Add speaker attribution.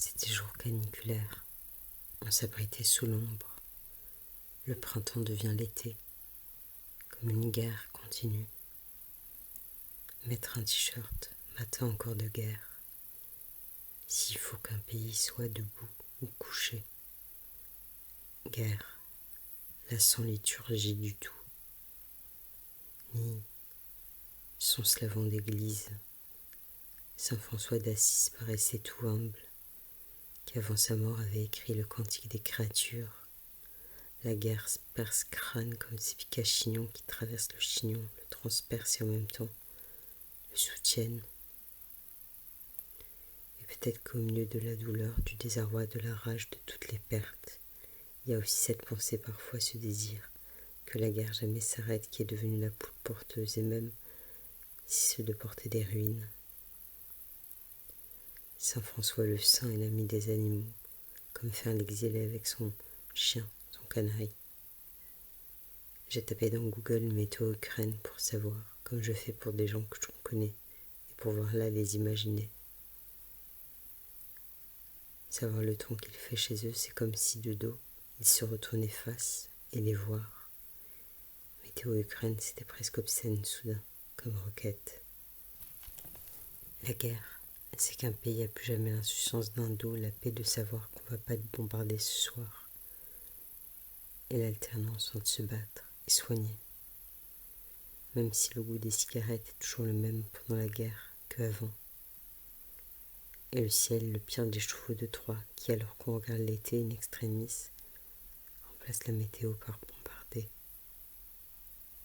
Speaker 1: C'était jour caniculaire. On s'abritait sous l'ombre. Le printemps devient l'été, comme une guerre continue. Mettre un t-shirt, matin encore de guerre. S'il faut qu'un pays soit debout ou couché. Guerre, là sans liturgie du tout. Ni son slavon d'église. Saint François d'Assise paraissait tout humble, qui avant sa mort avait écrit le cantique des créatures. La guerre perce crâne comme ces pics à chignon qui traversent le chignon, le transpercent et en même temps le soutiennent. Et peut-être qu'au milieu de la douleur, du désarroi, de la rage, de toutes les pertes, il y a aussi cette pensée parfois, ce désir, que la guerre jamais s'arrête, qui est devenue la poule porteuse, et même si c'est de porter des ruines. Saint François le Saint est l'ami des animaux, comme faire l'exilé avec son chien, son canaille. J'ai tapé dans Google météo Ukraine pour savoir, comme je fais pour des gens que je connais, et pour voir là les imaginer. Savoir le temps qu'il fait chez eux, c'est comme si de dos, ils se retournaient face et les voir. Météo Ukraine, c'était presque obscène soudain, comme requête. La guerre, c'est qu'un pays a plus jamais l'insouciance d'un dos, la paix de savoir qu'on va pas être bombardé ce soir. Et l'alternance entre se battre et soigner. Même si le goût des cigarettes est toujours le même pendant la guerre qu'avant. Et le ciel, le pire des chevaux de Troie, qui alors qu'on regarde l'été in extremis, remplace la météo par